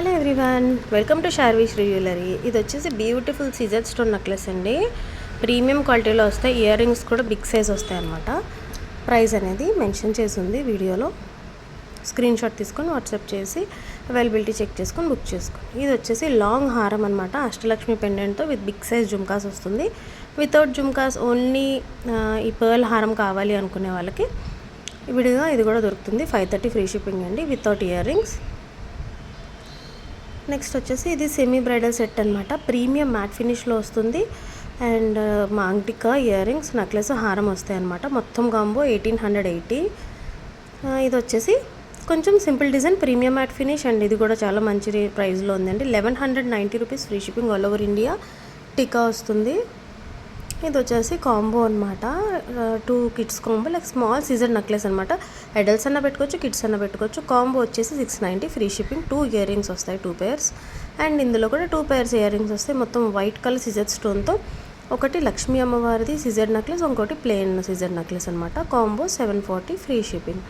Hello everyone, welcome to శార్వీస్ jewellery. ఇది వచ్చేసి బ్యూటిఫుల్ సీజర్ స్టోన్ నెక్లెస్ అండి. ప్రీమియం క్వాలిటీలో వస్తాయి. ఇయర్ రింగ్స్ కూడా బిగ్ సైజ్ వస్తాయి అన్నమాట. ప్రైస్ అనేది మెన్షన్ చేసి ఉంది వీడియోలో. స్క్రీన్ షాట్ తీసుకొని వాట్సాప్ చేసి అవైలబిలిటీ చెక్ చేసుకొని బుక్ చేసుకోండి. ఇది వచ్చేసి లాంగ్ హారం అనమాట. అష్టలక్ష్మి పెండెంట్తో విత్ బిగ్ సైజ్ జుమ్కాస్ వస్తుంది. వితౌట్ జుమ్కాస్ ఓన్లీ ఈ పర్ల్ హారం కావాలి అనుకునే వాళ్ళకి విడిగా ఇది కూడా దొరుకుతుంది. 530 ఫ్రీ షిప్పింగ్ అండి, వితౌట్ ఇయర్ రింగ్స్. నెక్స్ట్ వచ్చేసి ఇది సెమీ బ్రైడల్ సెట్ అనమాట. ప్రీమియం మ్యాట్ ఫినిష్లో వస్తుంది. And maangtikka earrings necklace హారం వస్తాయి అనమాట. మొత్తం కాంబో 1880. ఇది వచ్చేసి కొంచెం simple design, premium matte finish. And ఇది కూడా చాలా మంచి ప్రైస్లో ఉందండి. 1190 rupees free shipping all over India. Tikka వస్తుంది. ఇది వచ్చేసి కాంబో అనమాట. 2 kids combo, like small Caesar necklace అనమాట. అడల్ట్స్ అన్న పెట్టుకోవచ్చు, కిడ్స్ అన్న పెట్టుకోవచ్చు. కాంబో వచ్చేసి 690 ఫ్రీ షిప్పింగ్. 2 ఇయర్ రింగ్స్ వస్తాయి, 2 పేర్స్. అండ్ ఇందులో కూడా 2 పేర్స్ ఇయర్ రింగ్స్ వస్తాయి. మొత్తం వైట్ కలర్ సీజర్ స్టోన్తో. ఒకటి లక్ష్మీ అమ్మవారిది సీజర్ నెక్లెస్, ఇంకోటి ప్లెయిన్ సీజర్ నెక్లెస్ అనమాట. Combo 740 free shipping.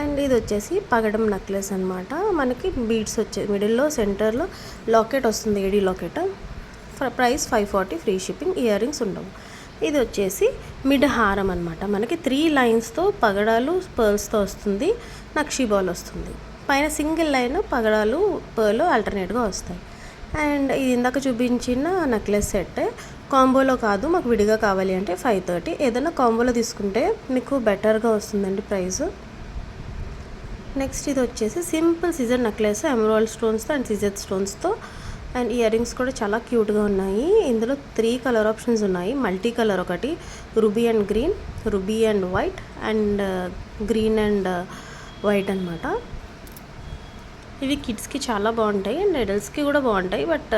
అండ్ ఇది వచ్చేసి పగడం నెక్లెస్ అనమాట. మనకి బీడ్స్ వచ్చే మిడిల్లో సెంటర్లో లాకెట్ వస్తుంది, AD locket. Price 540 free shipping. Earrings ఉండవు. ఇది వచ్చేసి మిడ్ హారం అనమాట. మనకి 3 లైన్స్తో పగడాలు పర్ల్స్తో వస్తుంది. నక్షీ బాల్ వస్తుంది. పైన సింగిల్ లైన్ పగడాలు పర్ల్ ఆల్టర్నేట్గా వస్తాయి. అండ్ ఇది ఇందాక చూపించిన నెక్లెస్ సెట్ కాంబోలో కాదు, మాకు విడిగా కావాలి అంటే 530. ఏదైనా కాంబోలో తీసుకుంటే మీకు బెటర్గా వస్తుందండి ప్రైస్. నెక్స్ట్ ఇది వచ్చేసి సింపుల్ సీజర్ నెక్లెస్, ఎమరాల్డ్ స్టోన్స్తో అండ్ సీజర్ స్టోన్స్తో. అండ్ ఇయర్ రింగ్స్ కూడా చాలా క్యూట్గా ఉన్నాయి. ఇందులో 3 కలర్ ఆప్షన్స్ ఉన్నాయి. మల్టీ కలర్ ఒకటి, ruby and green, ruby and white, and green and white అనమాట. ఇవి కిడ్స్కి చాలా బాగుంటాయి అండ్ అడల్ట్స్కి కూడా బాగుంటాయి. బట్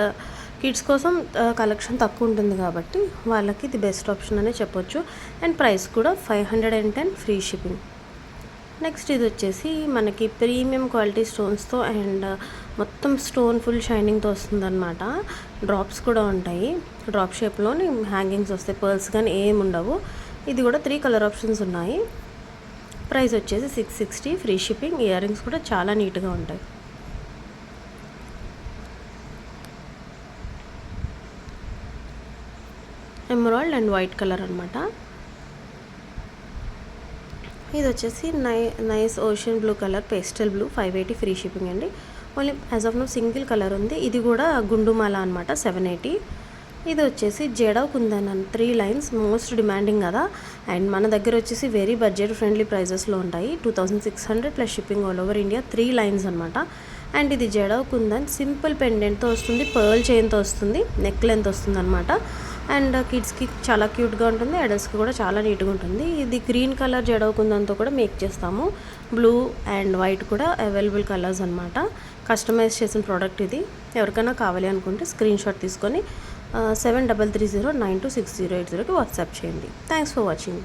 కిడ్స్ కోసం కలెక్షన్ తక్కువ ఉంటుంది కాబట్టి వాళ్ళకి ఇది బెస్ట్ ఆప్షన్ అనే చెప్పొచ్చు. అండ్ ప్రైస్ కూడా 510 ఫ్రీ షిప్పింగ్. నెక్స్ట్ ఇది వచ్చేసి మనకి ప్రీమియం క్వాలిటీ స్టోన్స్తో అండ్ మొత్తం స్టోన్ ఫుల్ షైనింగ్తో వస్తుందన్నమాట. డ్రాప్స్ కూడా ఉంటాయి. డ్రాప్ షేప్లోని హ్యాంగింగ్స్ వస్తాయి. పర్ల్స్ కానీ ఏమి ఉండవు. ఇది కూడా 3 కలర్ ఆప్షన్స్ ఉన్నాయి. ప్రైస్ వచ్చేసి 660 ఫ్రీ షిప్పింగ్. ఇయర్ రింగ్స్ కూడా చాలా నీట్గా ఉంటాయి. ఎమరాల్డ్ అండ్ వైట్ కలర్ అనమాట. ఇది వచ్చేసి nice ocean blue colour, pastel blue, 580 free shipping అండి. Only as of no single colour ఉంది. ఇది కూడా గుండుమాల అనమాట, 780. ఇది వచ్చేసి jadau kundan 3 lines, most demanding కదా. అండ్ మన దగ్గర వచ్చేసి వెరీ బడ్జెట్ ఫ్రెండ్లీ ప్రైజెస్లో ఉంటాయి. 2600 plus shipping all over India. 3 lines అనమాట. అండ్ ఇది జడవ్ కుందన్ సింపుల్ పెండెంట్తో వస్తుంది, పర్ల్ చైన్తో వస్తుంది, నెక్ లెంత్ వస్తుంది అనమాట. అండ్ కిడ్స్కి చాలా క్యూట్గా ఉంటుంది, అడల్ట్స్కి కూడా చాలా నీట్గా ఉంటుంది. ఇది గ్రీన్ కలర్ జడవ్ కుందన్తో కూడా మేక్ చేస్తాము. బ్లూ అండ్ వైట్ కూడా అవైలబుల్ కలర్స్ అనమాట. కస్టమైజ్ చేసిన ప్రోడక్ట్ ఇది. ఎవరికైనా కావాలి అనుకుంటే స్క్రీన్ షాట్ తీసుకొని 7330926080కి వాట్సాప్ చేయండి. Thanks for watching.